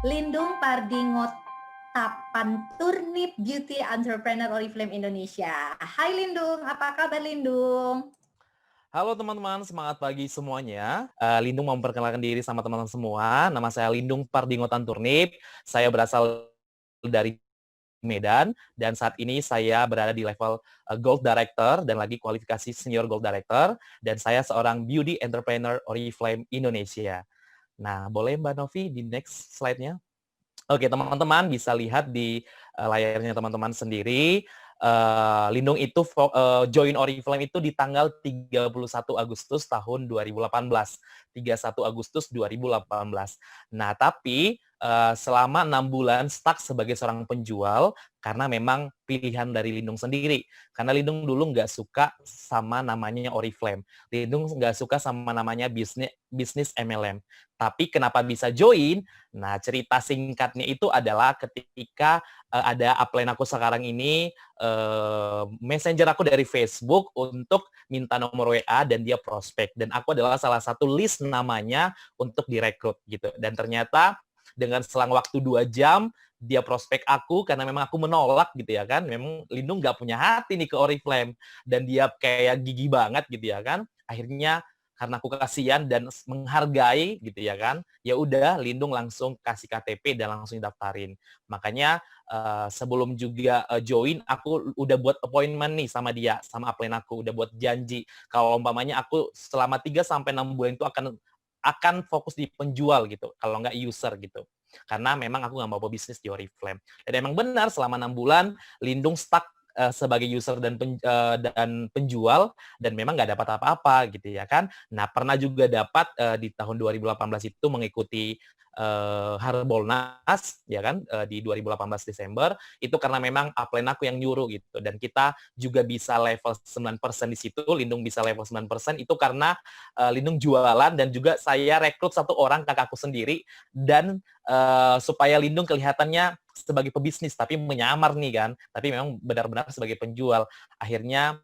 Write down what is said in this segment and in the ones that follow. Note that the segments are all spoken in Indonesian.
Lindung Pardingot Tapan Turnip Beauty Entrepreneur Oriflame Indonesia. Hai Lindung, apa kabar Lindung? Halo teman-teman, semangat pagi semuanya. Lindung mau memperkenalkan diri sama teman-teman semua. Nama saya Lindung Pardingotan Turnip. Saya berasal dari Medan dan saat ini saya berada di level Gold Director dan lagi kualifikasi Senior Gold Director dan saya seorang Beauty Entrepreneur Oriflame Indonesia. Nah, boleh Mbak Novi di next slide-nya? Oke, teman-teman bisa lihat di layarnya teman-teman sendiri. Lindung itu join Oriflame itu di tanggal 31 Agustus tahun 2018. 31 Agustus 2018. Nah, tapi selama 6 bulan stuck sebagai seorang penjual karena memang pilihan dari Lindung sendiri. Karena Lindung dulu nggak suka sama namanya Oriflame. Lindung nggak suka sama namanya bisnis MLM. Tapi kenapa bisa join? Nah, cerita singkatnya itu adalah ketika ada upline aku sekarang ini, messenger aku dari Facebook untuk minta nomor WA dan dia prospek. Dan aku adalah salah satu list namanya untuk direkrut gitu. Dan ternyata dengan selang waktu 2 jam, dia prospek aku karena memang aku menolak gitu ya kan. Memang Lindung nggak punya hati nih ke Oriflame. Dan dia kayak gigi banget gitu ya kan. Akhirnya karena aku kasihan dan menghargai gitu ya kan, ya udah Lindung langsung kasih KTP dan langsung daftarin. Makanya sebelum juga join aku udah buat appointment nih sama dia, sama upline aku, udah buat janji. Kalau umpamanya aku selama 3 sampai 6 bulan itu akan fokus di penjual gitu, kalau nggak user gitu. Karena memang aku nggak mau bisnis di Oriflame. Dan emang benar selama 6 bulan Lindung stuck sebagai user dan penjual dan memang nggak dapat apa-apa gitu ya kan. Nah, pernah juga dapat di tahun 2018 itu mengikuti Harbolnas ya kan di 2018 Desember itu karena memang upline aku yang nyuruh gitu dan kita juga bisa level 9% di situ, Lindung bisa level 9% itu karena Lindung jualan dan juga saya rekrut satu orang kakakku sendiri dan supaya Lindung kelihatannya sebagai pebisnis tapi menyamar nih kan, tapi memang benar-benar sebagai penjual. Akhirnya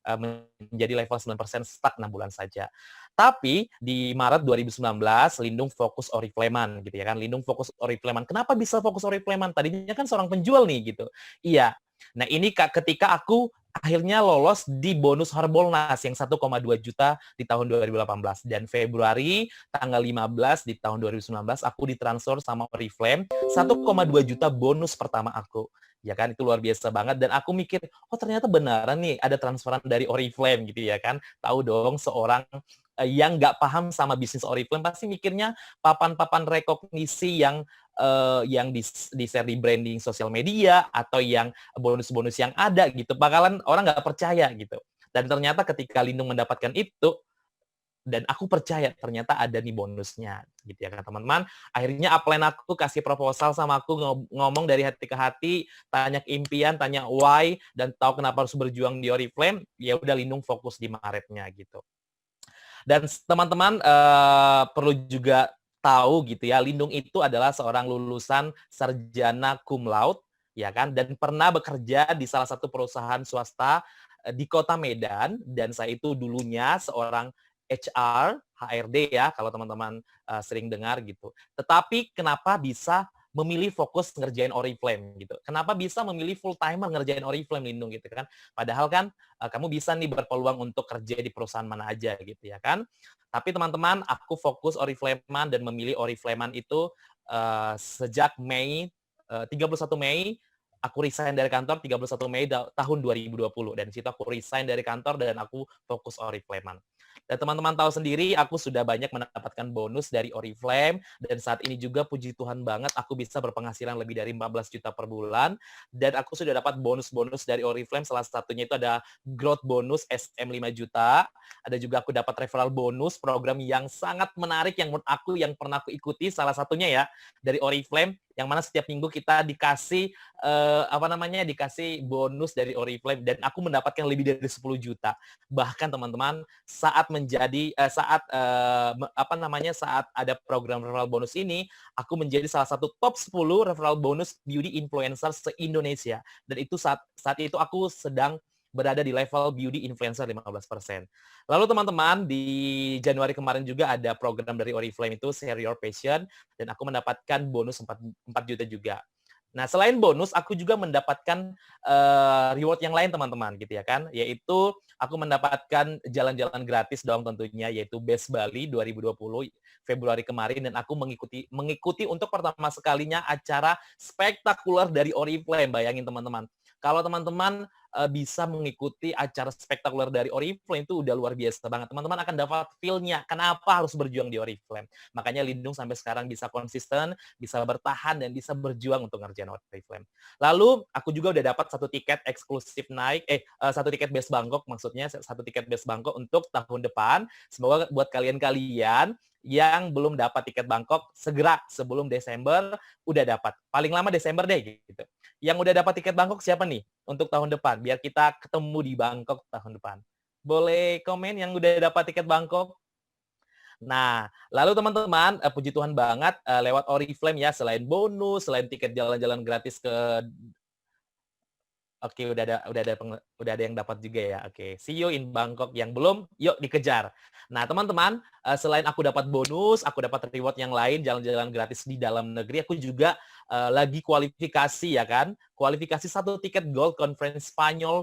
menjadi level 9% stuck 6 bulan saja. Tapi di Maret 2019 Lindung fokus Oriflame-an gitu ya kan. Lindung fokus Oriflame-an. Kenapa bisa fokus Oriflame-an? Tadinya kan seorang penjual nih gitu. Iya. Nah, ini ketika aku akhirnya lolos di bonus Harbolnas yang 1,2 juta di tahun 2018 dan Februari tanggal 15 di tahun 2019 aku ditransfer sama Oriflame 1,2 juta bonus pertama aku. Ya kan itu luar biasa banget dan aku mikir oh ternyata beneran nih ada transferan dari Oriflame gitu ya kan. Tahu dong seorang yang nggak paham sama bisnis Oriflame pasti mikirnya papan-papan rekognisi yang di-share di branding sosial media atau yang bonus-bonus yang ada gitu. Bakalan orang nggak percaya gitu. Dan ternyata ketika Lindung mendapatkan itu, dan aku percaya ternyata ada nih bonusnya gitu ya kan teman-teman. Akhirnya upline aku kasih proposal sama aku ngomong dari hati ke hati, tanya impian, tanya why dan tahu kenapa harus berjuang di Oriflame, ya udah Lindung fokus di Maretnya gitu. Dan teman-teman perlu juga tahu gitu ya, Lindung itu adalah seorang lulusan sarjana cum laude ya kan dan pernah bekerja di salah satu perusahaan swasta di Kota Medan dan saya itu dulunya seorang HR, HRD ya kalau teman-teman sering dengar gitu. Tetapi kenapa bisa memilih fokus ngerjain Oriflame gitu. Kenapa bisa memilih full timer ngerjain Oriflame Lindung gitu kan. Padahal kan kamu bisa nih berpeluang untuk kerja di perusahaan mana aja gitu ya kan. Tapi teman-teman, aku fokus Oriflame-an dan memilih Oriflame-an itu sejak 31 Mei aku resign dari kantor 31 Mei tahun 2020 dan di situ aku resign dari kantor dan aku fokus Oriflame-an. Dan teman-teman tahu sendiri aku sudah banyak mendapatkan bonus dari Oriflame dan saat ini juga puji Tuhan banget aku bisa berpenghasilan lebih dari 14 juta per bulan dan aku sudah dapat bonus-bonus dari Oriflame salah satunya itu ada growth bonus SM 5 juta, ada juga aku dapat referral bonus program yang sangat menarik yang menurut aku yang pernah aku ikuti salah satunya ya dari Oriflame yang mana setiap minggu kita dikasih dikasih bonus dari Oriflame dan aku mendapatkan lebih dari 10 juta. Bahkan teman-teman saat ada program referral bonus ini, aku menjadi salah satu top 10 referral bonus beauty influencer se-Indonesia. Dan itu saat itu aku sedang berada di level beauty influencer 15%. Lalu teman-teman, di Januari kemarin juga ada program dari Oriflame itu Share Your Passion, dan aku mendapatkan bonus 4 juta juga. Nah, selain bonus, aku juga mendapatkan reward yang lain teman-teman gitu ya kan, yaitu aku mendapatkan jalan-jalan gratis dong tentunya, yaitu Best Bali 2020 Februari kemarin, dan aku mengikuti untuk pertama sekalinya acara spektakuler dari Oriflame. Bayangin teman-teman, kalau teman-teman bisa mengikuti acara spektakuler dari Oriflame itu udah luar biasa banget. Teman-teman akan dapat feel-nya kenapa harus berjuang di Oriflame. Makanya Lindung sampai sekarang bisa konsisten, bisa bertahan, dan bisa berjuang untuk ngerjain Oriflame. Lalu aku juga udah dapat satu tiket eksklusif satu tiket Best Bangkok, maksudnya satu tiket Best Bangkok untuk tahun depan. Semoga buat kalian-kalian yang belum dapat tiket Bangkok, segera sebelum Desember udah dapat. Paling lama Desember deh gitu. Yang udah dapat tiket Bangkok siapa nih untuk tahun depan? Biar kita ketemu di Bangkok tahun depan. Boleh komen yang udah dapat tiket Bangkok? Nah, lalu teman-teman, puji Tuhan banget lewat Oriflame ya, selain bonus, selain tiket jalan-jalan gratis ke Oke, udah ada yang dapat juga ya. Oke, see you in Bangkok. Yang belum, yuk dikejar. Nah, teman-teman, selain aku dapat bonus, aku dapat reward yang lain, jalan-jalan gratis di dalam negeri, aku juga lagi kualifikasi ya kan. Kualifikasi satu tiket Gold Conference Spanyol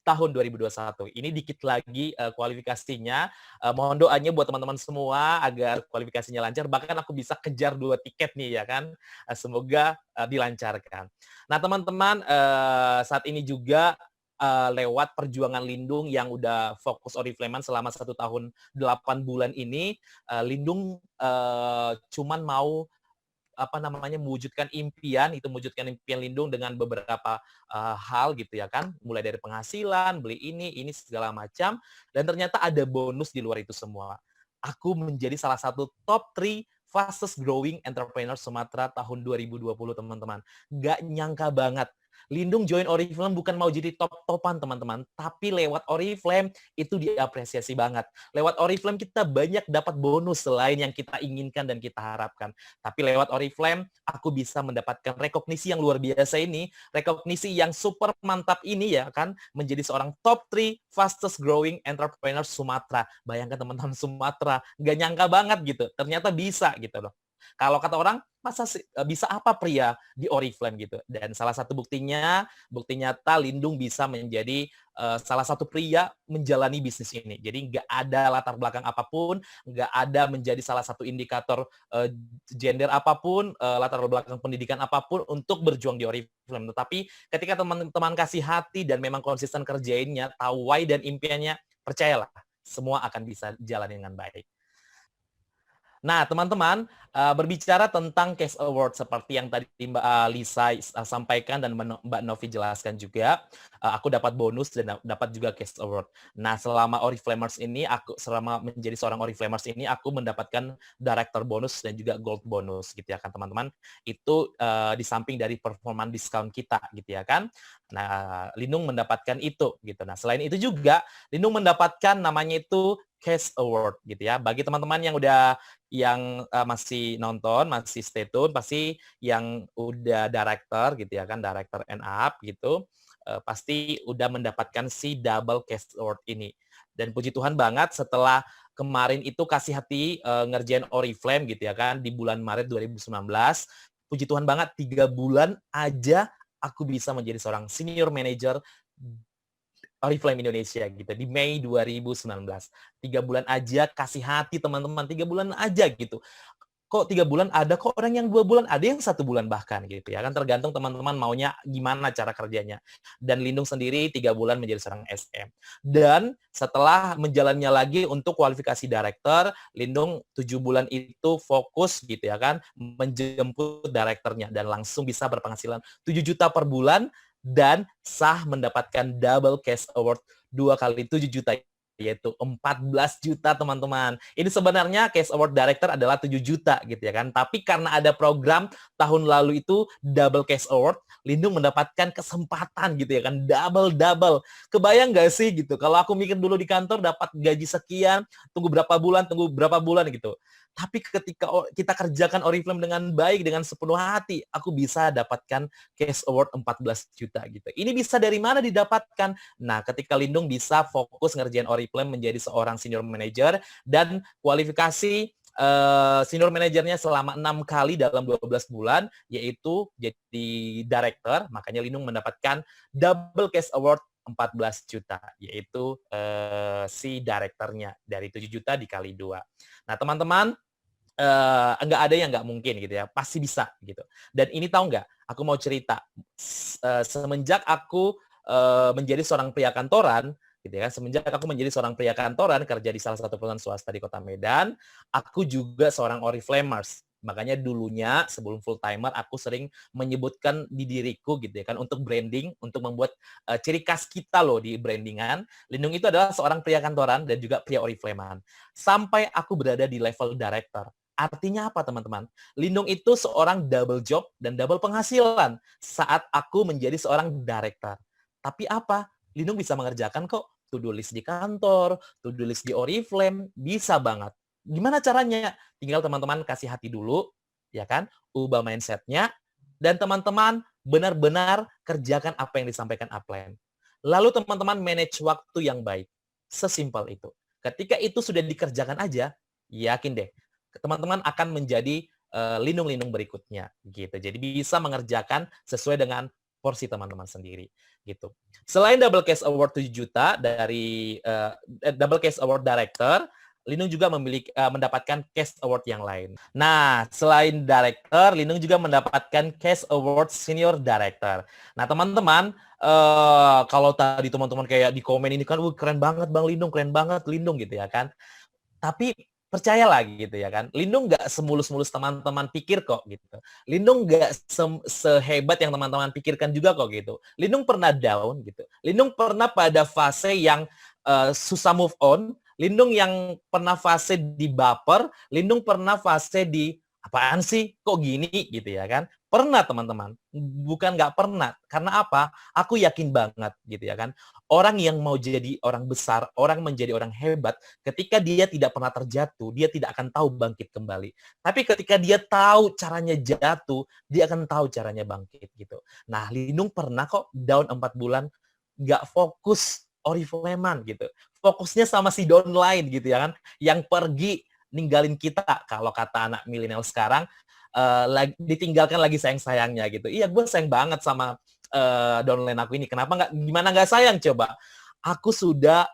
tahun 2021. Ini dikit lagi kualifikasinya. Mohon doanya buat teman-teman semua agar kualifikasinya lancar. Bahkan aku bisa kejar 2 tiket nih ya kan. Semoga dilancarkan. Nah, teman-teman, saat ini juga lewat perjuangan Lindung yang udah fokus Oriflame selama 1 tahun 8 bulan ini, Lindung cuman mau mewujudkan impian Lindung dengan beberapa hal gitu ya kan, mulai dari penghasilan, beli ini segala macam, dan ternyata ada bonus di luar itu semua. Aku menjadi salah satu top 3 fastest growing entrepreneur Sumatera tahun 2020 teman-teman. Nggak nyangka banget. Lindung join Oriflame bukan mau jadi top-topan teman-teman, tapi lewat Oriflame itu diapresiasi banget. Lewat Oriflame kita banyak dapat bonus selain yang kita inginkan dan kita harapkan. Tapi lewat Oriflame, aku bisa mendapatkan rekognisi yang luar biasa ini, rekognisi yang super mantap ini ya kan, menjadi seorang top 3 fastest growing entrepreneur Sumatera. Bayangkan teman-teman, Sumatera, nggak nyangka banget gitu, ternyata bisa gitu loh. Kalau kata orang, masa bisa apa pria di Oriflame gitu. Dan salah satu buktinya, bukti nyata Lindung bisa menjadi salah satu pria menjalani bisnis ini. Jadi nggak ada latar belakang apapun, nggak ada menjadi salah satu indikator gender apapun, latar belakang pendidikan apapun untuk berjuang di Oriflame. Tetapi ketika teman-teman kasih hati dan memang konsisten kerjainnya, tahu why dan impiannya, percayalah, semua akan bisa jalan dengan baik. Nah, teman-teman, berbicara tentang Case Award seperti yang tadi Mbak Lisa sampaikan dan Mbak Novi jelaskan juga, aku dapat bonus dan dapat juga Case Award. Nah, selama menjadi seorang Oriflamers ini, aku mendapatkan Director bonus dan juga Gold bonus gitu ya kan, teman-teman. Itu di samping dari performa diskon kita gitu ya kan. Nah, Lindung mendapatkan itu gitu. Nah, selain itu juga Lindung mendapatkan namanya itu Case Award gitu ya. Bagi teman-teman yang masih nonton, masih stay tune, pasti yang udah director gitu ya kan, director and up gitu, pasti udah mendapatkan si double Case Award ini. Dan puji Tuhan banget setelah kemarin itu kasih hati ngerjain Oriflame gitu ya kan, di bulan Maret 2019, puji Tuhan banget 3 bulan aja aku bisa menjadi seorang senior manager Oriflame Indonesia gitu di Mei 2019. 3 bulan aja kasih hati teman-teman, 3 bulan aja gitu. Kok 3 bulan ada, kok orang yang 2 bulan, ada yang 1 bulan bahkan gitu ya kan, tergantung teman-teman maunya gimana cara kerjanya. Dan Lindung sendiri 3 bulan menjadi seorang SM. Dan setelah menjalannya lagi untuk kualifikasi director, Lindung 7 bulan itu fokus gitu ya kan, menjemput direkturnya dan langsung bisa berpenghasilan 7 juta per bulan dan sah mendapatkan double Case Award 2 kali 7 juta, yaitu 14 juta teman-teman. Ini sebenarnya Case Award Director adalah 7 juta gitu ya kan. Tapi karena ada program tahun lalu itu double Case Award, Lindung mendapatkan kesempatan gitu ya kan, double. Kebayang nggak sih gitu, kalau aku mikir dulu di kantor dapat gaji sekian, tunggu berapa bulan gitu. Tapi ketika kita kerjakan Oriflame dengan baik, dengan sepenuh hati, aku bisa dapatkan cash award 14 juta gitu. Ini bisa dari mana didapatkan? Nah, ketika Lindung bisa fokus ngerjain Oriflame menjadi seorang senior manager dan kualifikasi senior manajernya selama 6 kali dalam 12 bulan, yaitu jadi director, makanya Lindung mendapatkan double cash award 14 juta, yaitu si direkturnya dari 7 juta dikali 2. Nah, teman-teman, nggak ada yang nggak mungkin gitu ya, pasti bisa gitu. Dan ini tahu nggak, aku mau cerita, semenjak aku menjadi seorang pria kantoran, gitu ya, semenjak aku menjadi seorang pria kantoran, kerja di salah satu perusahaan swasta di Kota Medan, aku juga seorang Oriflamers. Makanya dulunya sebelum full timer aku sering menyebutkan di diriku gitu ya kan untuk branding, untuk membuat ciri khas kita loh di brandingan. Lindung itu adalah seorang pria kantoran dan juga pria Oriflamean. Sampai aku berada di level director. Artinya apa teman-teman? Lindung itu seorang double job dan double penghasilan saat aku menjadi seorang director. Tapi apa? Lindung bisa mengerjakan kok to-do list di kantor, to-do list di Oriflame, bisa banget. Gimana caranya? Tinggal teman-teman kasih hati dulu, ya kan? Ubah mindset-nya, dan teman-teman benar-benar kerjakan apa yang disampaikan upline. Lalu teman-teman manage waktu yang baik. Sesimpel itu. Ketika itu sudah dikerjakan aja, yakin deh, teman-teman akan menjadi lindung-lindung berikutnya gitu. Jadi bisa mengerjakan sesuai dengan porsi teman-teman sendiri gitu. Selain double cash award 7 juta dari double cash award director, Lindung juga mendapatkan cash award yang lain. Nah, selain director, Lindung juga mendapatkan cash award senior director. Nah, teman-teman, kalau tadi teman-teman kayak di komen ini kan, keren banget Bang Lindung, keren banget Lindung gitu ya kan. Tapi percayalah gitu ya kan, Lindung nggak semulus-mulus teman-teman pikir kok gitu. Lindung nggak sehebat yang teman-teman pikirkan juga kok gitu. Lindung pernah down gitu. Lindung pernah pada fase yang susah move on. Lindung yang pernah fase di baper. Lindung pernah fase di apaan sih kok gini gitu ya kan. Pernah teman-teman, bukan nggak pernah. Karena apa? Aku yakin banget gitu ya kan. Orang yang mau jadi orang besar, orang menjadi orang hebat, ketika dia tidak pernah terjatuh, dia tidak akan tahu bangkit kembali. Tapi ketika dia tahu caranya jatuh, dia akan tahu caranya bangkit gitu. Nah, Lindung pernah kok down 4 bulan, nggak fokus Oriflamean gitu. Fokusnya sama si downline gitu ya kan, yang pergi ninggalin kita, kalau kata anak milenial sekarang, ditinggalkan lagi sayang-sayangnya gitu. Iya, gue sayang banget sama downline aku ini. Kenapa nggak, gimana nggak sayang coba? Aku sudah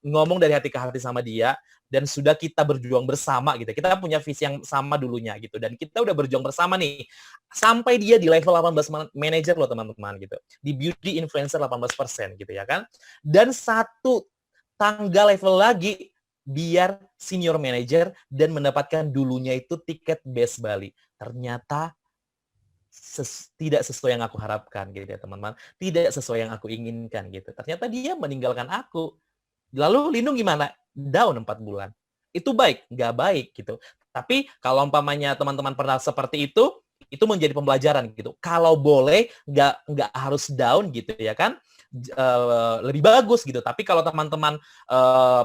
ngomong dari hati ke hati sama dia, dan sudah kita berjuang bersama gitu. Kita punya visi yang sama dulunya gitu, dan kita udah berjuang bersama nih sampai dia di level 18 manager loh teman-teman gitu, di beauty influencer 18% gitu ya kan. Dan satu tangga level lagi biar senior manager dan mendapatkan dulunya itu tiket base Bali. Ternyata tidak sesuai yang aku harapkan gitu ya teman-teman, tidak sesuai yang aku inginkan gitu. Ternyata dia meninggalkan aku. Lalu Lindung gimana? Down 4 bulan. Itu baik? Nggak baik gitu. Tapi kalau umpamanya teman-teman pernah seperti itu menjadi pembelajaran gitu. Kalau boleh nggak harus down gitu ya kan, lebih bagus gitu. Tapi kalau teman-teman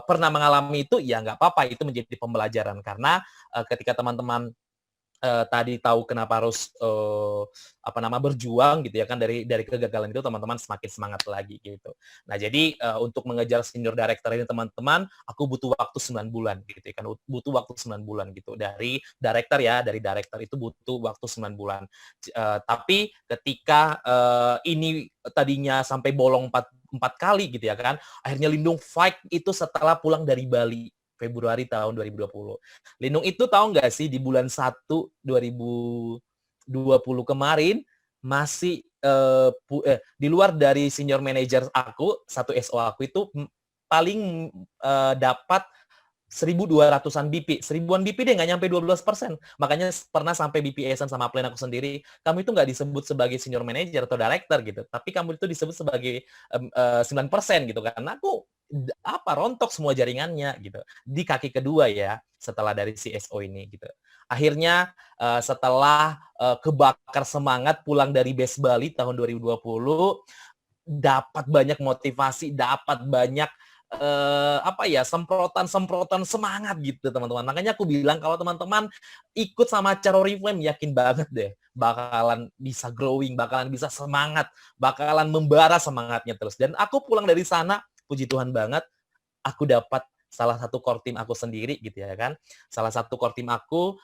pernah mengalami itu, ya nggak apa-apa. Itu menjadi pembelajaran. Karena ketika teman-teman tadi tahu kenapa harus berjuang gitu ya kan, dari kegagalan itu teman-teman semakin semangat lagi gitu. Nah, jadi untuk mengejar senior director ini teman-teman, aku butuh waktu 9 bulan gitu ya kan. Butuh waktu 9 bulan gitu. Dari director itu butuh waktu 9 bulan. Tapi ketika ini tadinya sampai bolong 4 kali gitu ya kan, akhirnya Lindung fight itu setelah pulang dari Bali Februari tahun 2020. Lindung itu tahu nggak sih di bulan 1 2020 kemarin masih di luar dari senior manager aku, satu SO aku itu paling dapat 1.200-an BP. 1.000-an BP deh, nggak nyampe 12%. Makanya pernah sampai BPS-an sama plan aku sendiri, kamu itu nggak disebut sebagai senior manager atau director gitu, tapi kamu itu disebut sebagai 9% gitu. Karena aku rontok semua jaringannya gitu. Di kaki kedua ya, setelah dari CSO ini gitu. Akhirnya setelah kebakar semangat pulang dari Base Bali tahun 2020, dapat banyak motivasi, dapat banyak apa ya, semprotan-semprotan semangat gitu teman-teman. Makanya aku bilang kalau teman-teman ikut sama acara Oriflame, yakin banget deh bakalan bisa growing, bakalan bisa semangat, bakalan membara semangatnya terus. Dan aku pulang dari sana, puji Tuhan banget, aku dapat salah satu core team aku sendiri gitu ya kan. Salah satu core team aku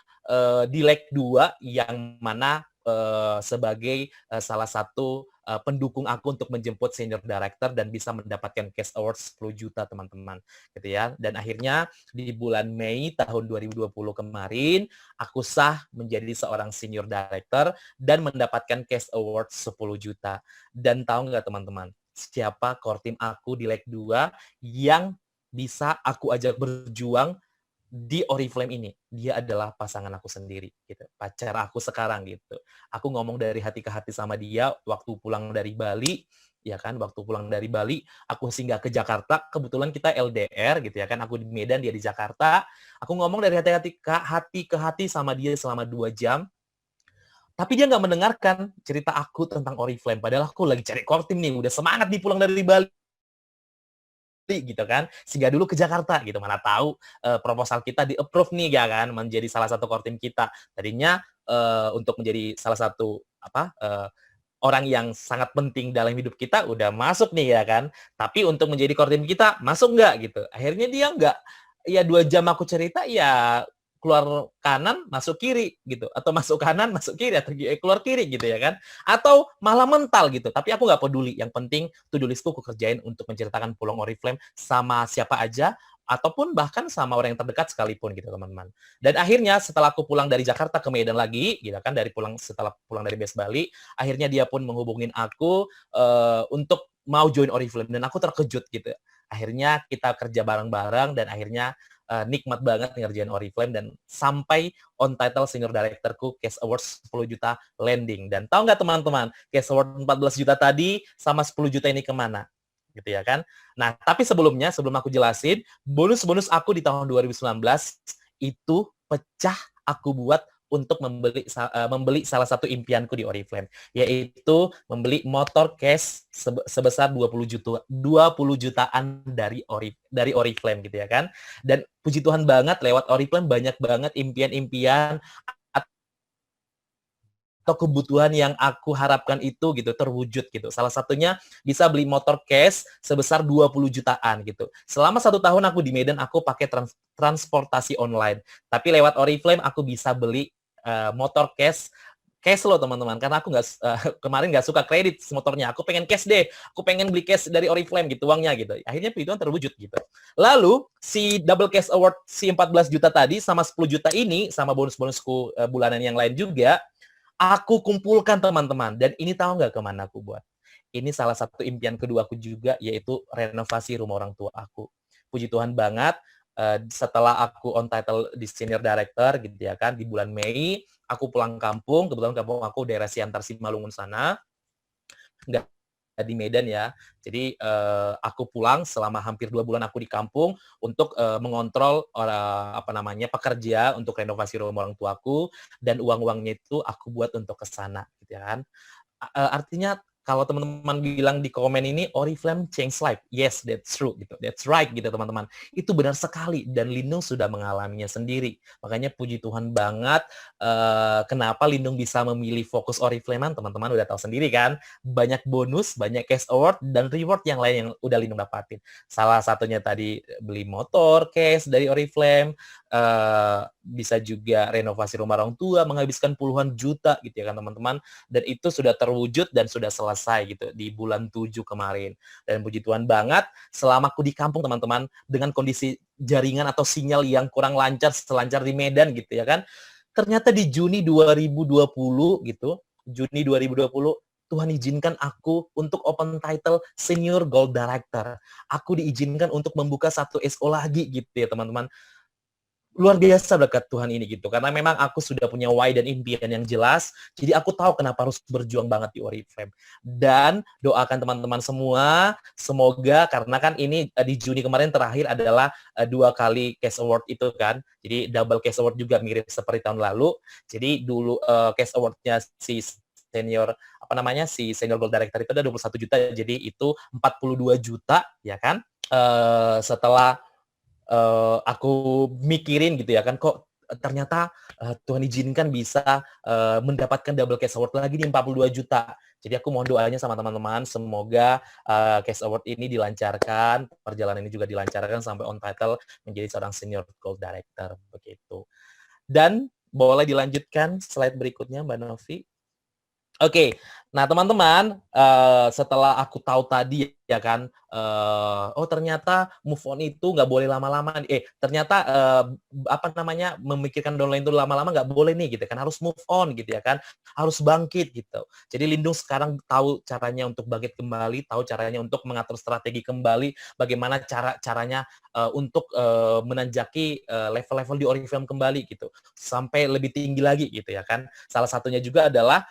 di leg 2 yang mana sebagai salah satu pendukung aku untuk menjemput senior director dan bisa mendapatkan cash award 10 juta teman-teman gitu ya. Dan akhirnya di bulan Mei tahun 2020 kemarin aku sah menjadi seorang senior director dan mendapatkan cash award 10 juta. Dan tahu nggak teman-teman, siapa core team aku di leg 2 yang bisa aku ajak berjuang di Oriflame ini? Dia adalah pasangan aku sendiri gitu, pacar aku sekarang gitu. Aku ngomong dari hati ke hati sama dia waktu pulang dari Bali, ya kan, waktu pulang dari Bali, aku singgah ke Jakarta, kebetulan kita LDR gitu ya kan, aku di Medan, dia di Jakarta. Aku ngomong dari hati ke hati sama dia selama 2 jam, tapi dia nggak mendengarkan cerita aku tentang Oriflame. Padahal aku lagi cari core team nih, udah semangat nih pulang dari Bali gitu kan, singgah dulu ke Jakarta gitu, mana tahu proposal kita di-approve nih ya kan, menjadi salah satu core team kita. Tadinya untuk menjadi salah satu orang yang sangat penting dalam hidup kita udah masuk nih ya kan, tapi untuk menjadi core team kita masuk nggak gitu. Akhirnya dia nggak, ya 2 jam aku cerita ya keluar kanan masuk kiri gitu, atau masuk kanan masuk kiri, atau keluar kiri gitu ya kan, atau malah mental gitu. Tapi aku nggak peduli, yang penting to-do list-ku aku kerjain untuk menceritakan pulang Oriflame sama siapa aja, ataupun bahkan sama orang yang terdekat sekalipun gitu teman-teman. Dan akhirnya setelah aku pulang dari Jakarta ke Medan lagi gitu kan, setelah pulang dari base Bali, akhirnya dia pun menghubungin aku untuk mau join Oriflame dan aku terkejut gitu. Akhirnya kita kerja bareng-bareng dan akhirnya nikmat banget ngerjain Oriflame dan sampai on title senior directorku cash award 10 juta landing. Dan tahu nggak teman-teman, cash award 14 juta tadi sama 10 juta ini kemana? Gitu ya kan. Nah, tapi sebelumnya, sebelum aku jelasin, bonus-bonus aku di tahun 2019 itu pecah aku buat untuk membeli salah satu impianku di Oriflame, yaitu membeli motor cash sebesar 20 jutaan dari Oriflame gitu ya kan. Dan puji Tuhan banget lewat Oriflame banyak banget impian-impian atau kebutuhan yang aku harapkan itu gitu terwujud gitu. Salah satunya bisa beli motor cash sebesar 20 jutaan gitu. Selama 1 tahun aku di Medan aku pakai transportasi online. Tapi lewat Oriflame aku bisa beli motor cash loh teman-teman, karena aku kemarin nggak suka kredit motornya, aku pengen cash deh, aku pengen beli cash dari Oriflame gitu uangnya gitu. Akhirnya itu terwujud gitu. Lalu si double cash award si 14 juta tadi sama 10 juta ini sama bonus-bonusku bulanan yang lain juga aku kumpulkan teman-teman, dan ini tahu nggak kemana aku buat? Ini salah satu impian kedua aku juga, yaitu renovasi rumah orang tua aku. Puji Tuhan banget, setelah aku on title di senior director gitu ya kan, di bulan Mei, aku pulang kampung, kebetulan kampung aku daerah Siantar Simalungun sana, nggak di Medan ya. Jadi aku pulang selama hampir 2 bulan aku di kampung untuk mengontrol pekerja untuk renovasi rumah orang tuaku, dan uang-uangnya itu aku buat untuk ke sana gitu ya kan. Artinya kalau teman-teman bilang di komen ini Oriflame change life. Yes, that's true gitu. That's right gitu teman-teman. Itu benar sekali dan Lindung sudah mengalaminya sendiri. Makanya puji Tuhan banget kenapa Lindung bisa memilih fokus Oriflame, teman-teman udah tahu sendiri kan. Banyak bonus, banyak cash award dan reward yang lain yang udah Lindung dapatin. Salah satunya tadi beli motor cash dari Oriflame, bisa juga renovasi rumah orang tua menghabiskan puluhan juta gitu ya kan teman-teman, dan itu sudah terwujud dan sudah selesai gitu di bulan 7 kemarin. Dan puji Tuhan banget selama aku di kampung teman-teman, dengan kondisi jaringan atau sinyal yang kurang lancar selancar di Medan gitu ya kan, ternyata di Juni 2020 gitu, Juni 2020 Tuhan izinkan aku untuk open title Senior Gold Director. Aku diizinkan untuk membuka satu SO lagi gitu ya teman-teman. Luar biasa berkat Tuhan ini gitu, karena memang aku sudah punya why dan impian yang jelas, jadi aku tahu kenapa harus berjuang banget di Oriflame. Dan doakan teman-teman semua, semoga, karena kan ini di Juni kemarin terakhir adalah 2 kali cash award itu kan, jadi double cash award juga mirip seperti tahun lalu. Jadi dulu cash award-nya si senior gold director itu ada 21 juta, jadi itu 42 juta ya kan. setelah aku mikirin gitu ya kan, kok ternyata Tuhan izinkan bisa mendapatkan double cash award lagi nih 42 juta. Jadi aku mohon doanya sama teman-teman, semoga cash award ini dilancarkan, perjalanan ini juga dilancarkan sampai on title menjadi seorang senior gold director begitu. Dan boleh dilanjutkan slide berikutnya Mbak Novi. Oke, nah teman-teman, setelah aku tahu tadi ya kan, oh ternyata move on itu nggak boleh lama-lama, ternyata apa namanya, memikirkan downline itu lama-lama nggak boleh nih gitu kan, harus move on gitu ya kan, harus bangkit gitu. Jadi Lindung sekarang tahu caranya untuk bangkit kembali, tahu caranya untuk mengatur strategi kembali, bagaimana caranya untuk menanjaki level-level di Oriflame kembali gitu, sampai lebih tinggi lagi gitu ya kan. Salah satunya juga adalah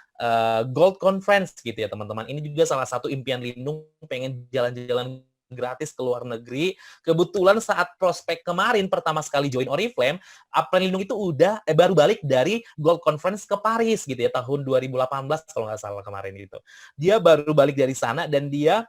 Gold Conference gitu ya teman-teman. Ini juga salah satu impian Lindung, pengen jalan-jalan gratis ke luar negeri. Kebetulan saat prospek kemarin pertama sekali join Oriflame, April Lindung itu baru balik dari Gold Conference ke Paris gitu ya tahun 2018 kalau nggak salah kemarin gitu. Dia baru balik dari sana dan dia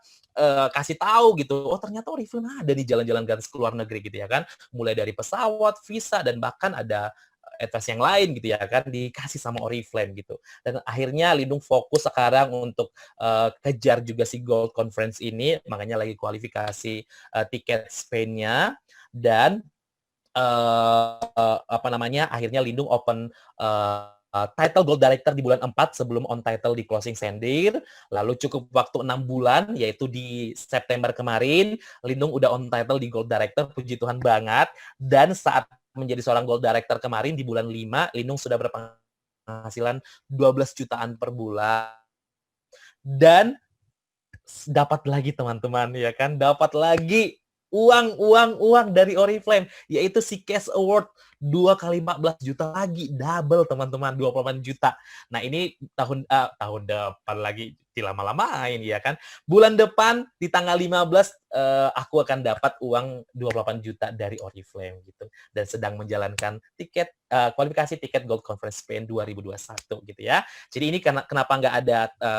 kasih tahu gitu, oh ternyata Oriflame ada nih jalan-jalan gratis ke luar negeri gitu ya kan. Mulai dari pesawat, visa, dan bahkan ada advice yang lain gitu ya kan, dikasih sama Oriflame gitu. Dan akhirnya Lindung fokus sekarang untuk kejar juga si Gold Conference ini, makanya lagi kualifikasi tiket Spain-nya, dan apa namanya, akhirnya Lindung open title Gold Director di bulan 4 sebelum on title di closing sendir, lalu cukup waktu 6 bulan, yaitu di September kemarin, Lindung udah on title di Gold Director, puji Tuhan banget, dan saat menjadi seorang Gold Director kemarin di bulan 5, Lindung sudah berpenghasilan 12 jutaan per bulan. Dan dapat lagi teman-teman ya kan, dapat lagi uang dari Oriflame, yaitu si cash award 2 kali 14 juta lagi, double teman-teman, 28 juta. Nah ini tahun depan lagi, dilama-lamain ya kan. Bulan depan di tanggal 15 aku akan dapat uang 28 juta dari Oriflame gitu. Dan sedang menjalankan kualifikasi tiket Gold Conference Spain 2021 gitu ya. Jadi ini kenapa nggak ada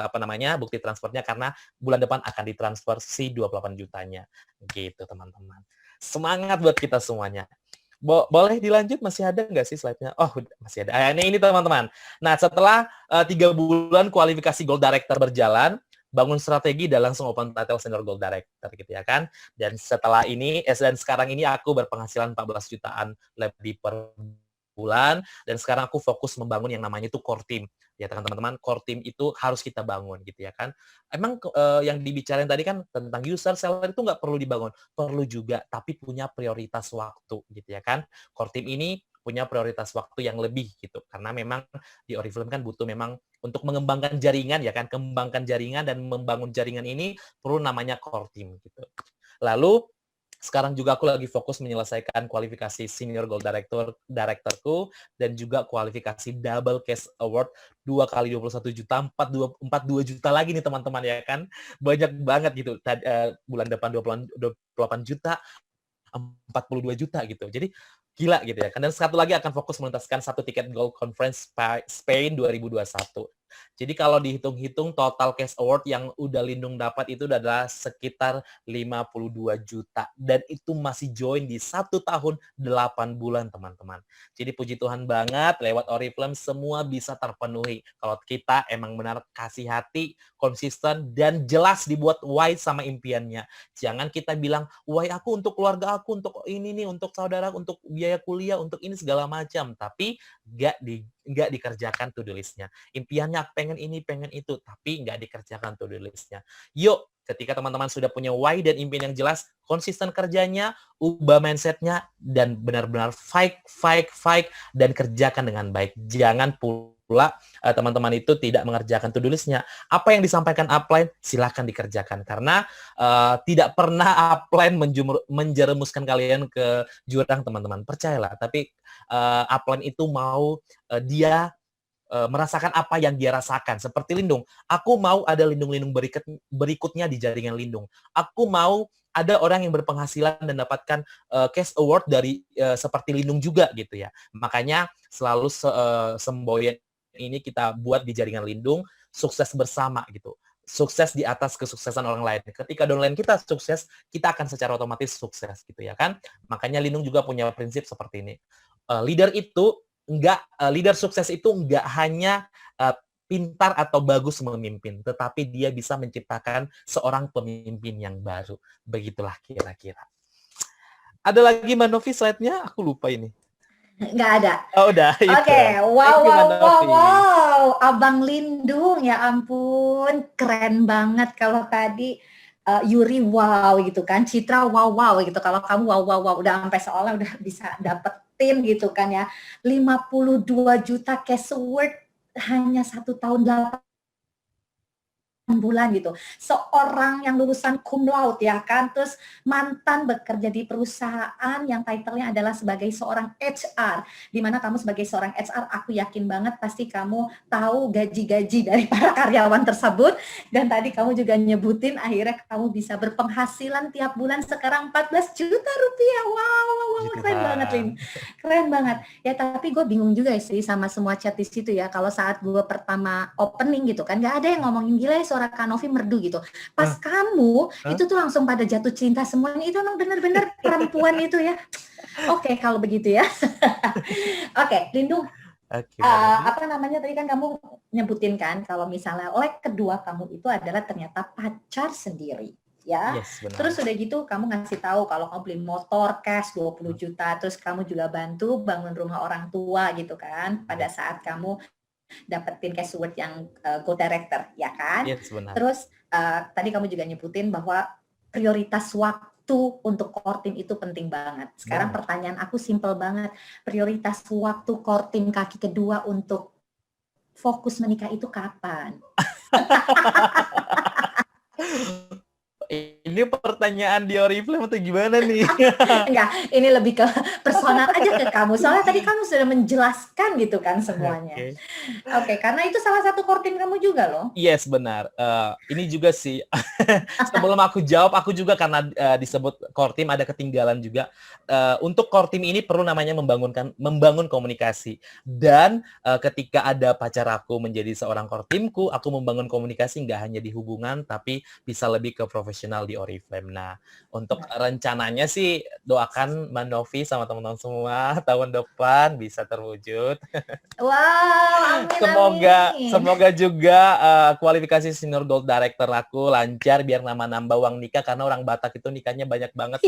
apa namanya bukti transfernya, karena bulan depan akan ditransfer si 28 jutanya. Gitu, teman-teman. Semangat buat kita semuanya. Boleh dilanjut? Masih ada nggak sih slide-nya? Oh, masih ada. Ini teman-teman. Nah, setelah 3 bulan kualifikasi Gold Director berjalan, bangun strategi dan langsung open title Senior Gold Director gitu ya kan. Dan setelah ini, dan sekarang ini aku berpenghasilan 14 jutaan lebih per bulan, dan sekarang aku fokus membangun yang namanya itu core team. Ya teman-teman, core team itu harus kita bangun gitu ya kan. Emang yang dibicarain tadi kan tentang user, seller itu nggak perlu dibangun, perlu juga, tapi punya prioritas waktu gitu ya kan. Core team ini punya prioritas waktu yang lebih gitu, karena memang di Oriflame kan butuh memang untuk mengembangkan jaringan ya kan, kembangkan jaringan dan membangun jaringan ini perlu namanya core team gitu. Lalu sekarang juga aku lagi fokus menyelesaikan kualifikasi Senior Gold Directorku, dan juga kualifikasi Double Cash Award 2 kali 21 juta, 42 juta lagi nih teman-teman ya kan. Banyak banget gitu. Bulan depan 28 juta, 42 juta gitu. Jadi gila gitu ya kan. Dan satu lagi akan fokus menuntaskan satu tiket Gold Conference Spain 2021. Jadi kalau dihitung-hitung total cash award yang udah Lindung dapat itu adalah sekitar 52 juta. Dan itu masih join di 1 tahun 8 bulan teman-teman. Jadi puji Tuhan banget, lewat Oriflame semua bisa terpenuhi. Kalau kita emang benar kasih hati, konsisten, dan jelas dibuat why sama impiannya. Jangan kita bilang, why aku untuk keluarga aku, untuk ini nih, untuk saudara, untuk biaya kuliah, untuk ini segala macam. Tapi nggak dikerjakan to-do list-nya. Impiannya pengen ini, pengen itu, tapi nggak dikerjakan to-do list-nya. Yuk, ketika teman-teman sudah punya why dan impian yang jelas, konsisten kerjanya, ubah mindset-nya, dan benar-benar fight, dan kerjakan dengan baik. Jangan pula teman-teman itu tidak mengerjakan to-do list-nya. Apa yang disampaikan upline, silakan dikerjakan. Karena tidak pernah upline menjerumuskan kalian ke jurang, teman-teman. Percayalah, tapi upline itu mau dia merasakan apa yang dia rasakan. Seperti Lindung. Aku mau ada lindung-lindung berikutnya di jaringan Lindung. Aku mau ada orang yang berpenghasilan dan dapatkan cash award dari seperti Lindung juga gitu ya. Makanya selalu semboyan ini kita buat di jaringan Lindung, sukses bersama gitu. sukses di atas kesuksesan orang lain. Ketika downline kita sukses, kita akan secara otomatis sukses gitu ya kan. Makanya Lindung juga punya prinsip seperti ini. Leader sukses itu enggak hanya pintar atau bagus memimpin, tetapi dia bisa menciptakan seorang pemimpin yang baru. Begitulah kira-kira. Ada lagi Mbak Novi slide-nya? Aku lupa ini. Nggak ada. Oh, udah itu. Oke, wow, Thank you, wow, Mbak wow, Novi. wow. Abang Lindung, ya ampun, keren banget. Kalau tadi Yuri wow gitu kan, Citra wow, wow gitu. Kalau kamu wow, wow, wow, udah sampai seolah udah bisa dapetin gitu kan ya. 52 juta cash award hanya 1 tahun 8 bulan gitu. Seorang yang lulusan cum laude ya kan, terus mantan bekerja di perusahaan yang title-nya adalah sebagai seorang HR. Di mana kamu sebagai seorang HR, aku yakin banget pasti kamu tahu gaji-gaji dari para karyawan tersebut. Dan tadi kamu juga nyebutin akhirnya kamu bisa berpenghasilan tiap bulan sekarang 14 juta rupiah. Wow, keren banget Lin. Keren banget. Ya tapi gue bingung juga sih sama semua chat di situ ya. Kalau saat gue pertama opening gitu kan, gak ada yang ngomongin gila ya suara Kak Novi merdu gitu. Pas kamu itu tuh langsung pada jatuh cinta semuanya. Itu emang bener-bener perempuan itu ya. Oke, kalau begitu ya. Oke, Lindung. Apa namanya tadi kan kamu nyebutin kan kalau misalnya leg kedua kamu itu adalah ternyata pacar sendiri. Ya, Yes, benar. terus udah gitu kamu ngasih tahu kalau kamu beli motor cash 20 juta, terus kamu juga bantu bangun rumah orang tua gitu kan pada saat kamu dapetin cash award yang Gold Director, ya kan? Yes, benar. Terus tadi kamu juga nyebutin bahwa prioritas waktu untuk core team itu penting banget. Sekarang pertanyaan aku simple banget. Prioritas waktu core team kaki kedua untuk fokus menikah itu kapan? Ini pertanyaan di Oriflame atau gimana nih? Enggak, ini lebih ke personal aja ke kamu. Soalnya tadi kamu sudah menjelaskan gitu kan semuanya. Oke, karena itu salah satu core team kamu juga loh. Yes, benar. Ini juga sih. Sebelum aku jawab, aku juga karena disebut core team ada ketinggalan juga. Untuk core team ini perlu namanya membangun komunikasi. Dan ketika ada pacar aku menjadi seorang core teamku, aku membangun komunikasi nggak hanya di hubungan, tapi bisa lebih ke profesional di Oriflame. Nah, untuk rencananya sih doakan Mbak Novi sama teman-teman semua tahun depan bisa terwujud. Wow, amin. Semoga juga kualifikasi senior gold director aku lancar biar nambah uang nikah karena orang Batak itu nikahnya banyak banget.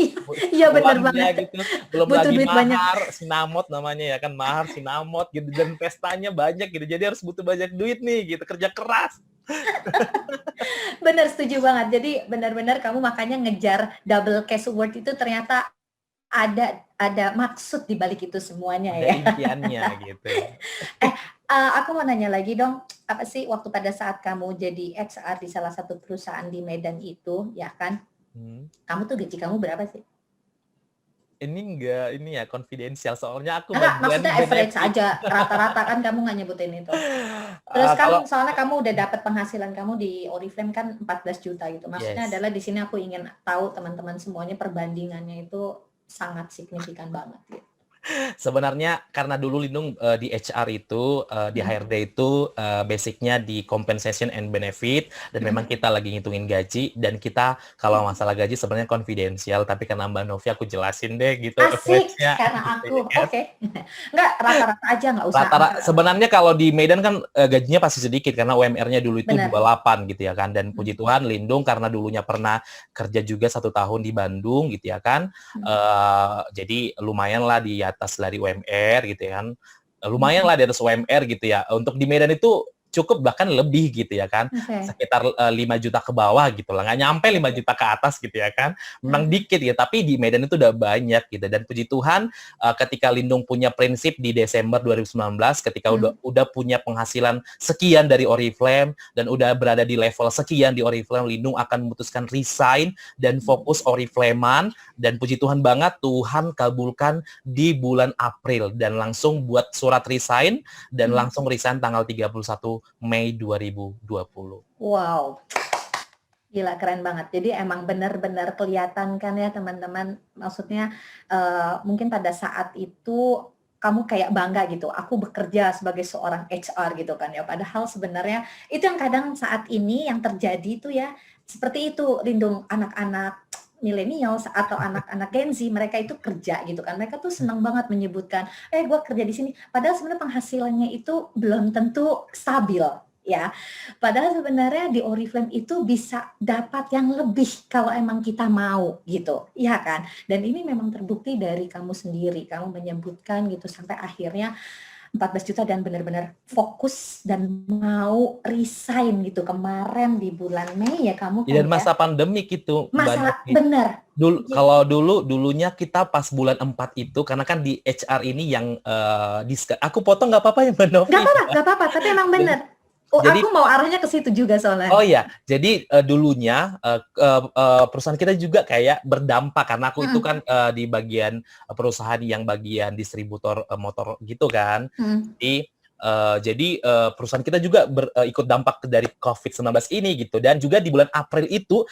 Iya benar banget. Gitu. Belum butuh lagi duit mahar, sinamot namanya ya kan, mahar, sinamot gitu, dan pestanya banyak gitu. Jadi harus butuh banyak duit nih gitu, kerja keras. Benar, setuju banget. Jadi benar-benar kamu makanya ngejar double cash award itu ternyata ada maksud di balik itu semuanya ya. Impiannya gitu. Aku mau nanya lagi dong, apa sih waktu pada saat kamu jadi HR di salah satu perusahaan di Medan itu, ya kan? Kamu tuh gaji kamu berapa sih? Ini ya konfidensial soalnya aku Enggak, bagian maksudnya average aja, rata-rata kan kamu nggak nyebutin itu. Terus kan soalnya kamu udah dapat penghasilan kamu di Oriflame kan 14 juta gitu. Maksudnya adalah di sini aku ingin tahu teman-teman semuanya perbandingannya itu sangat signifikan banget gitu. Sebenarnya karena dulu Lindung di HR itu, di HRD itu basicnya di compensation and benefit, dan memang kita lagi ngitungin gaji, dan kita kalau masalah gaji sebenarnya konfidensial, tapi karena Mbak Novi aku jelasin deh gitu. Asik, karena aku, oke. Enggak, rata-rata aja nggak usah. Sebenarnya kalau di Medan kan gajinya pasti sedikit, karena UMR-nya dulu itu 28 gitu ya kan, dan puji Tuhan Lindung karena dulunya pernah kerja juga 1 tahun di Bandung gitu ya kan, jadi lumayan lah di atas dari UMR gitu ya kan, lumayan lah di atas UMR gitu ya. Untuk di Medan itu cukup bahkan lebih gitu ya kan, sekitar 5 juta ke bawah gitu lah, nggak nyampe 5 juta ke atas gitu ya kan, memang dikit ya, tapi di Medan itu udah banyak gitu. Dan puji Tuhan ketika Lindung punya prinsip di Desember 2019, ketika udah punya penghasilan sekian dari Oriflame dan udah berada di level sekian di Oriflame, Lindung akan memutuskan resign dan fokus Oriflamean. Dan puji Tuhan banget, Tuhan kabulkan di bulan April dan langsung buat surat resign dan langsung resign tanggal 31 Mei 2020. Wow. Gila, keren banget. Jadi emang benar-benar kelihatan kan ya teman-teman, maksudnya mungkin pada saat itu kamu kayak bangga gitu, aku bekerja sebagai seorang HR gitu kan ya. Padahal sebenarnya itu yang kadang saat ini yang terjadi itu ya seperti itu, Lindung, anak-anak millennials atau anak-anak Gen Z, mereka itu kerja gitu kan. Mereka tuh senang banget menyebutkan, gue kerja di sini. Padahal sebenarnya penghasilannya itu belum tentu stabil ya. Padahal sebenarnya di Oriflame itu bisa dapat yang lebih kalau emang kita mau gitu, iya kan? Dan ini memang terbukti dari kamu sendiri, kamu menyebutkan gitu sampai akhirnya 14 juta dan benar-benar fokus dan mau resign gitu kemarin di bulan Mei ya kamu kan Dan ya. masa pandemik itu, Mbak Masalah Novi. benar. Kalau dulunya kita pas bulan 4 itu, karena kan di HR ini yang aku potong nggak apa-apa ya Mbak Novi? Nggak apa-apa, tapi emang Jadi, benar. Oh, jadi aku mau arahnya ke situ juga soalnya. oh iya, jadi dulunya perusahaan kita juga kayak berdampak karena aku itu kan di bagian perusahaan yang bagian distributor motor gitu kan. Jadi perusahaan kita juga ikut dampak dari COVID-19 ini gitu. Dan juga di bulan April itu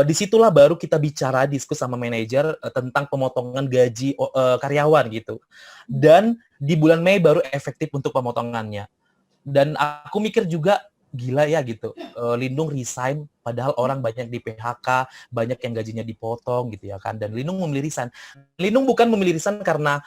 disitulah baru kita bicara diskusi sama manajer tentang pemotongan gaji karyawan gitu. Dan di bulan Mei baru efektif untuk pemotongannya. Dan aku mikir juga gila ya gitu, Lindung resign padahal orang banyak di PHK, banyak yang gajinya dipotong gitu ya kan, dan Lindung memilih resign. Lindung bukan memilih resign karena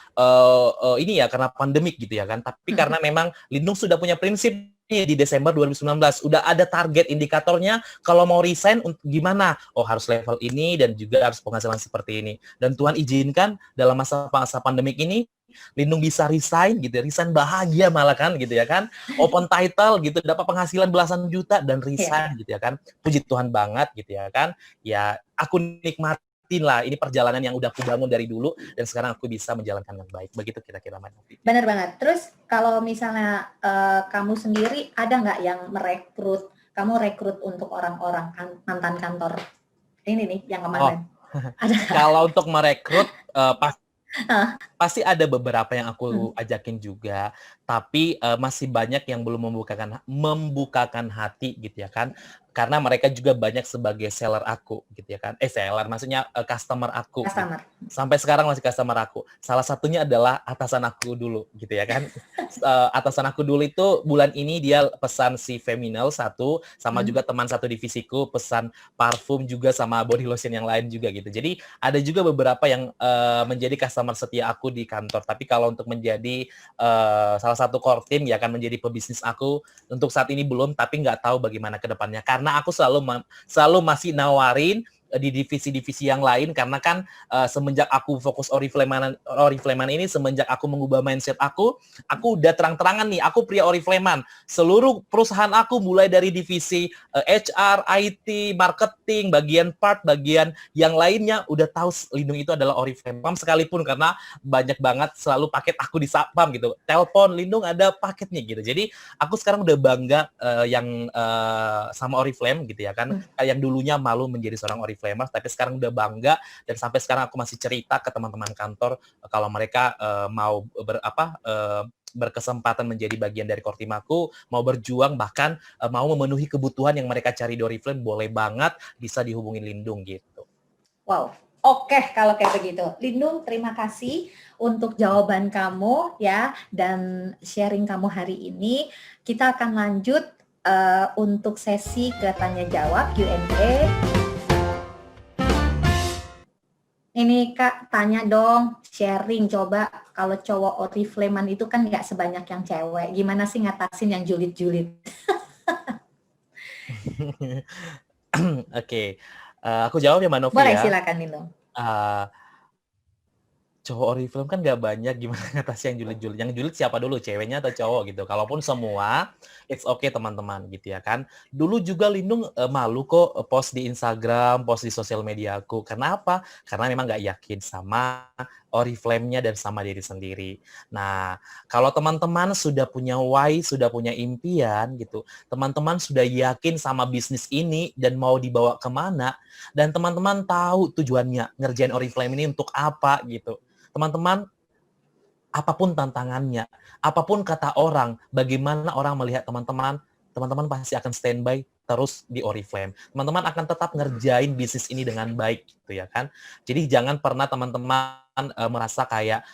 ini ya, karena pandemik gitu ya kan, tapi karena memang Lindung sudah punya prinsip nih di Desember 2019, udah ada target indikatornya kalau mau resign gimana, oh harus level ini dan juga harus penghasilan seperti ini. Dan Tuhan izinkan dalam masa pandemik ini Lindung bisa resign gitu, resign bahagia malah kan gitu ya kan, open title gitu, dapat penghasilan belasan juta dan resign gitu ya kan, puji Tuhan banget gitu ya kan, ya aku nikmatin lah ini perjalanan yang udah aku bangun dari dulu dan sekarang aku bisa menjalankan dengan baik, begitu kira-kira Mbak Novi. Benar banget. Terus kalau misalnya kamu sendiri ada nggak yang kamu rekrut untuk orang-orang mantan kantor ini nih yang kemarin? Ada nggak? Kalau untuk merekrut pasti ada beberapa yang aku ajakin juga, tapi masih banyak yang belum membukakan hati gitu ya kan, karena mereka juga banyak sebagai seller aku gitu ya kan, seller maksudnya customer aku. Customer. Gitu. Sampai sekarang masih customer aku. Salah satunya adalah atasan aku dulu gitu ya kan. Atasan aku dulu itu bulan ini dia pesan si Feminal satu, sama juga teman satu divisiku pesan parfum juga sama body lotion yang lain juga gitu. Jadi ada juga beberapa yang menjadi customer setia aku di kantor. Tapi kalau untuk menjadi salah satu core team ya akan menjadi pebisnis aku untuk saat ini belum, tapi nggak tahu bagaimana ke depannya. Karena aku selalu masih nawarin di divisi-divisi yang lain karena kan semenjak aku fokus Oriflame ini, semenjak aku mengubah mindset aku udah terang-terangan nih, aku pria Oriflame. Seluruh perusahaan aku mulai dari divisi HR, IT, marketing, bagian part, bagian yang lainnya udah tahu Lindung itu adalah Oriflame sekalipun karena banyak banget selalu paket aku di Satpam gitu. Telepon Lindung ada paketnya gitu. Jadi aku sekarang udah bangga yang sama Oriflame gitu ya kan. Yang dulunya malu menjadi seorang Oriflamers, tapi sekarang udah bangga dan sampai sekarang aku masih cerita ke teman-teman kantor kalau mereka mau berkesempatan menjadi bagian dari core team aku, mau berjuang bahkan mau memenuhi kebutuhan yang mereka cari di Oriflame, boleh banget bisa dihubungin Lindung gitu. Wow. Oke, kalau kayak begitu. Lindung, terima kasih untuk jawaban kamu ya dan sharing kamu hari ini. Kita akan lanjut untuk sesi ke tanya jawab Q&A. Ini Kak, tanya dong, sharing coba kalau cowok Oriflame itu kan nggak sebanyak yang cewek. Gimana sih ngatasin yang julid-julid? Oke. Aku jawab ya Mbak Novi. Boleh, ya. silakan Lindung. Cowok Oriflame kan nggak banyak, gimana ngatasi yang julid-julid. Yang julid siapa dulu, ceweknya atau cowok gitu. Kalaupun semua, it's okay teman-teman gitu ya kan. Dulu juga Lindung malu kok post di Instagram, post di sosial media aku. Karena apa? Karena memang nggak yakin sama Oriflame-nya dan sama diri sendiri. Nah, kalau teman-teman sudah punya why, sudah punya impian gitu, teman-teman sudah yakin sama bisnis ini dan mau dibawa kemana, dan teman-teman tahu tujuannya ngerjain Oriflame ini untuk apa gitu. Teman-teman, apapun tantangannya, apapun kata orang, bagaimana orang melihat teman-teman, teman-teman pasti akan standby terus di Oriflame. Teman-teman akan tetap ngerjain bisnis ini dengan baik gitu ya kan. Jadi jangan pernah teman-teman merasa kayak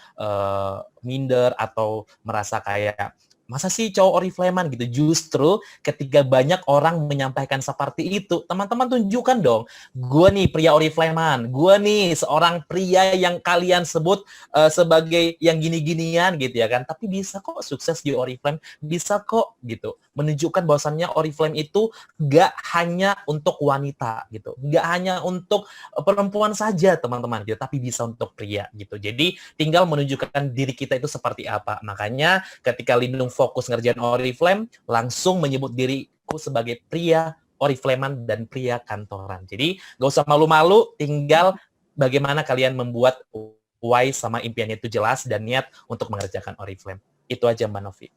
minder atau merasa kayak masa sih cowok Oriflame-an gitu. Justru ketika banyak orang menyampaikan seperti itu, teman-teman tunjukkan dong, gue nih pria Oriflame-an, gue nih seorang pria yang kalian sebut sebagai yang gini-ginian gitu ya kan, tapi bisa kok sukses di Oriflame, bisa kok gitu. Menunjukkan bahwasannya Oriflame itu gak hanya untuk wanita gitu, gak hanya untuk perempuan saja teman-teman gitu, tapi bisa untuk pria gitu. Jadi tinggal menunjukkan diri kita itu seperti apa. Makanya ketika Lindung fokus ngerjain Oriflame, langsung menyebut diriku sebagai pria Oriflame-an dan pria kantoran. Jadi gak usah malu-malu, tinggal bagaimana kalian membuat why sama impiannya itu jelas dan niat untuk mengerjakan Oriflame. Itu aja Mbak Novi.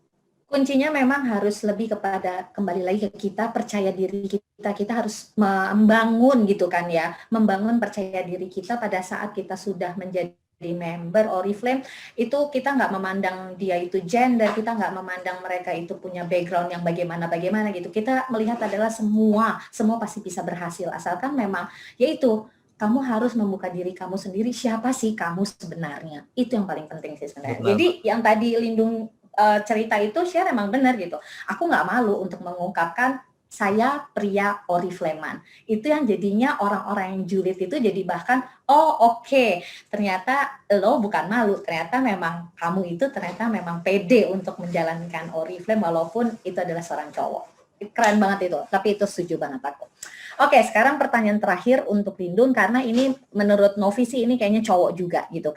Kuncinya memang harus lebih kepada, kembali lagi ke kita, percaya diri kita harus membangun gitu kan ya, membangun percaya diri kita pada saat kita sudah menjadi member Oriflame. Itu kita nggak memandang dia itu gender, kita nggak memandang mereka itu punya background yang bagaimana gitu. Kita melihat adalah semua pasti bisa berhasil, asalkan memang yaitu kamu harus membuka diri kamu sendiri, siapa sih kamu sebenarnya. Itu yang paling penting sih sebenarnya. Benar. Jadi yang tadi Lindung cerita itu share emang benar gitu. Aku nggak malu untuk mengungkapkan saya pria Oriflame-an. Itu yang jadinya orang-orang yang julid itu jadi bahkan, oh oke, ternyata lo bukan malu, ternyata memang kamu itu ternyata memang pede untuk menjalankan Oriflame walaupun itu adalah seorang cowok. Keren banget itu, tapi itu setuju banget aku. Oke, sekarang pertanyaan terakhir untuk Lindung, karena ini menurut Novi sih ini kayaknya cowok juga gitu.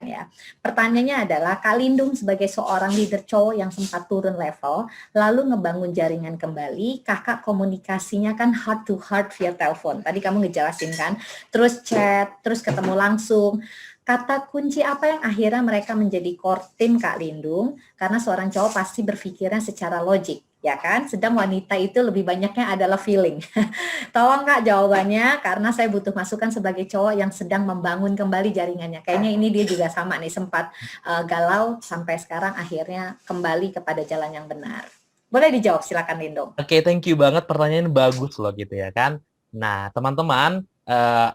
Ya. Pertanyaannya adalah, Kak Lindung sebagai seorang leader cowok yang sempat turun level, lalu ngebangun jaringan kembali, kakak komunikasinya kan heart to heart via telepon. Tadi kamu ngejelasin kan, terus chat, terus ketemu langsung. Kata kunci apa yang akhirnya mereka menjadi core team Kak Lindung? Karena seorang cowok pasti berpikirnya secara logik, ya kan? Sedang wanita itu lebih banyaknya adalah feeling. Tolong Kak jawabannya, karena saya butuh masukan sebagai cowok yang sedang membangun kembali jaringannya. Kayaknya ini dia juga sama nih, sempat galau sampai sekarang akhirnya kembali kepada jalan yang benar. Boleh dijawab, silakan Lindung. Oke, thank you banget, pertanyaan bagus loh gitu ya kan. Nah, teman-teman,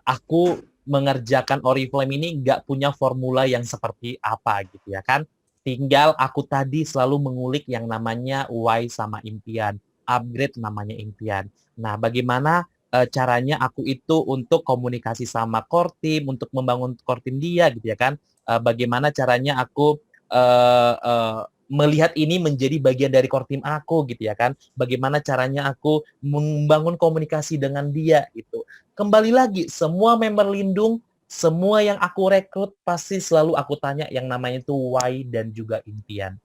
aku mengerjakan Oriflame ini nggak punya formula yang seperti apa gitu ya kan. Tinggal aku tadi selalu mengulik yang namanya why sama impian, upgrade namanya impian. Nah, bagaimana caranya aku itu untuk komunikasi sama core team, untuk membangun core team dia gitu ya kan. Bagaimana caranya aku melihat ini menjadi bagian dari core team aku gitu ya kan. Bagaimana caranya aku membangun komunikasi dengan dia gitu. Kembali lagi, semua member Lindung, semua yang aku rekrut pasti selalu aku tanya yang namanya itu why dan juga impian.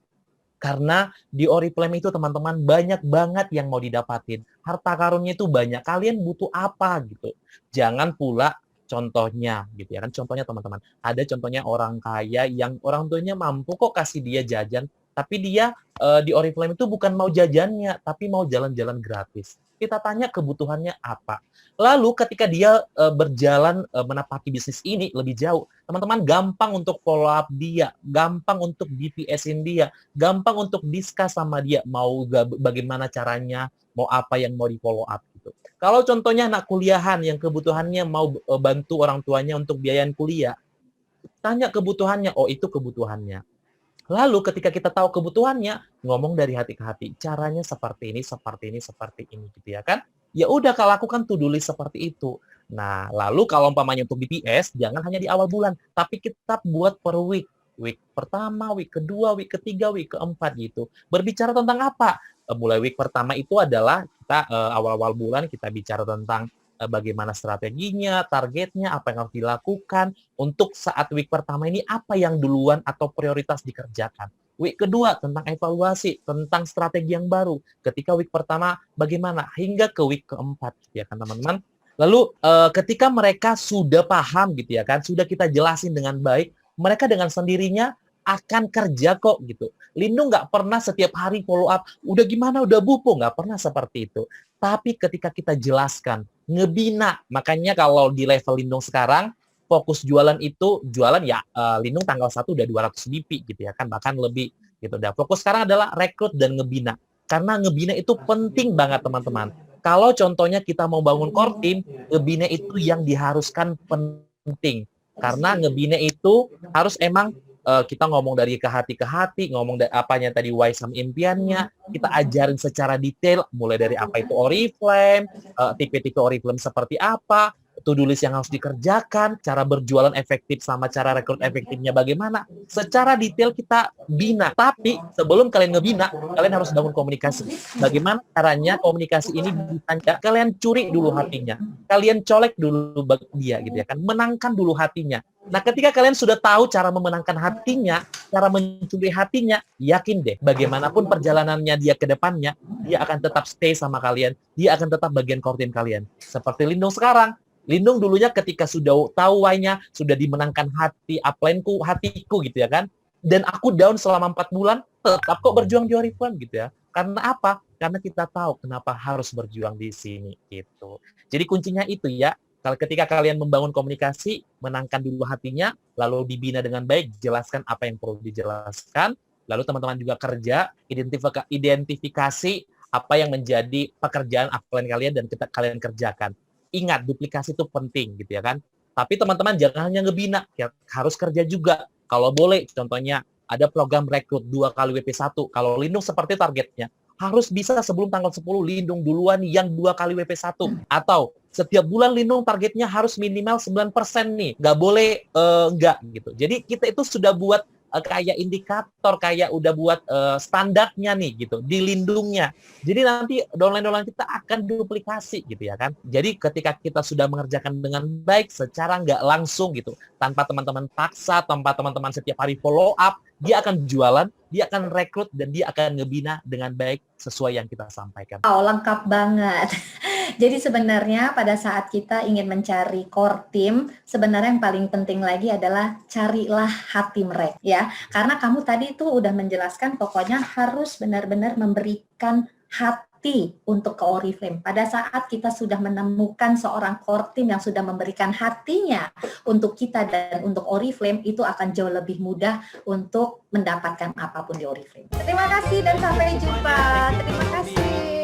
Karena di Oriflame itu teman-teman banyak banget yang mau didapatin. Harta karunnya itu banyak. Kalian butuh apa gitu. Jangan pula contohnya gitu ya kan. Contohnya teman-teman. Ada contohnya orang kaya yang orang tuanya mampu kok kasih dia jajan. Tapi dia di Oriflame itu bukan mau jajannya, tapi mau jalan-jalan gratis. Kita tanya kebutuhannya apa. Lalu ketika dia berjalan menapaki bisnis ini lebih jauh, teman-teman gampang untuk follow up dia, gampang untuk DPS-in dia, gampang untuk discuss sama dia, mau bagaimana caranya, mau apa yang mau di follow up gitu. Kalau contohnya anak kuliahan yang kebutuhannya mau bantu orang tuanya untuk biayain kuliah, tanya kebutuhannya, oh itu kebutuhannya. Lalu ketika kita tahu kebutuhannya, ngomong dari hati ke hati, caranya seperti ini, seperti ini, seperti ini gitu ya kan. Ya udah, kalau lakukan to-do list seperti itu. Nah, lalu kalau umpamanya untuk BPS, jangan hanya di awal bulan, tapi kita buat per week. Week pertama, week kedua, week ketiga, week keempat gitu. Berbicara tentang apa? Mulai week pertama itu adalah kita awal-awal bulan kita bicara tentang bagaimana strateginya, targetnya, apa yang harus dilakukan. Untuk saat week pertama ini apa yang duluan atau prioritas dikerjakan. Week kedua tentang evaluasi, tentang strategi yang baru. Ketika week pertama bagaimana, hingga ke week keempat ya kan teman-teman. Lalu ketika mereka sudah paham gitu ya kan, sudah kita jelasin dengan baik, mereka dengan sendirinya akan kerja kok gitu. Lindung nggak pernah setiap hari follow up, udah gimana, udah bupo, nggak pernah seperti itu. Tapi ketika kita jelaskan, ngebina, makanya kalau di level Lindung sekarang, fokus jualan itu, jualan ya Lindung tanggal 1 udah 200 DP gitu ya kan, bahkan lebih gitu. Dan fokus sekarang adalah rekrut dan ngebina. Karena ngebina itu penting banget teman-teman. Kalau contohnya kita mau bangun core team, ngebina itu yang diharuskan penting. Karena ngebina itu harus emang kita ngomong dari ke hati, ngomong dari apanya tadi why sama impiannya, kita ajarin secara detail, mulai dari apa itu Oriflame, tipe-tipe Oriflame seperti apa, to-do list yang harus dikerjakan, cara berjualan efektif sama cara rekrut efektifnya bagaimana. Secara detail kita bina. Tapi sebelum kalian ngebina, kalian harus bangun komunikasi. Bagaimana caranya komunikasi ini bisa kalian curi dulu hatinya. Kalian colek dulu dia gitu ya kan. Menangkan dulu hatinya. Nah, ketika kalian sudah tahu cara memenangkan hatinya, cara mencuri hatinya, yakin deh, bagaimanapun perjalanannya dia ke depannya, dia akan tetap stay sama kalian, dia akan tetap bagian core team kalian. Seperti Lindung sekarang. Lindung dulunya ketika sudah tahu why-nya, sudah dimenangkan upline-ku, hatiku gitu ya kan. Dan aku down selama 4 bulan, tetap kok berjuang di Oriflame gitu ya. Karena apa? Karena kita tahu kenapa harus berjuang di sini gitu. Jadi kuncinya itu ya, kalau ketika kalian membangun komunikasi, menangkan dulu hatinya, lalu dibina dengan baik, jelaskan apa yang perlu dijelaskan, lalu teman-teman juga kerja, identifikasi apa yang menjadi pekerjaan upline kalian dan kalian kerjakan. Ingat, duplikasi itu penting gitu ya kan. Tapi teman-teman jangan hanya ngebina, ya, harus kerja juga. Kalau boleh, contohnya ada program rekrut 2 kali WP1. Kalau Lindung seperti targetnya, harus bisa sebelum tanggal 10 Lindung duluan yang 2 kali WP1. Atau setiap bulan Lindung targetnya harus minimal 9% nih. Nggak boleh enggak gitu. Jadi kita itu sudah buat kayak indikator, kayak udah buat standarnya nih gitu, di Lindungnya. Jadi nanti downline kita akan duplikasi gitu ya kan. Jadi ketika kita sudah mengerjakan dengan baik, secara nggak langsung gitu, tanpa teman-teman paksa, tanpa teman-teman setiap hari follow up, dia akan jualan, dia akan rekrut, dan dia akan ngebina dengan baik sesuai yang kita sampaikan. Oh, lengkap banget. Jadi sebenarnya pada saat kita ingin mencari core team, sebenarnya yang paling penting lagi adalah carilah hati mereka ya. Karena kamu tadi tuh udah menjelaskan pokoknya harus benar-benar memberikan hati untuk ke Oriflame. Pada saat kita sudah menemukan seorang core team yang sudah memberikan hatinya untuk kita dan untuk Oriflame, itu akan jauh lebih mudah untuk mendapatkan apapun di Oriflame. Terima kasih dan sampai jumpa. Terima kasih.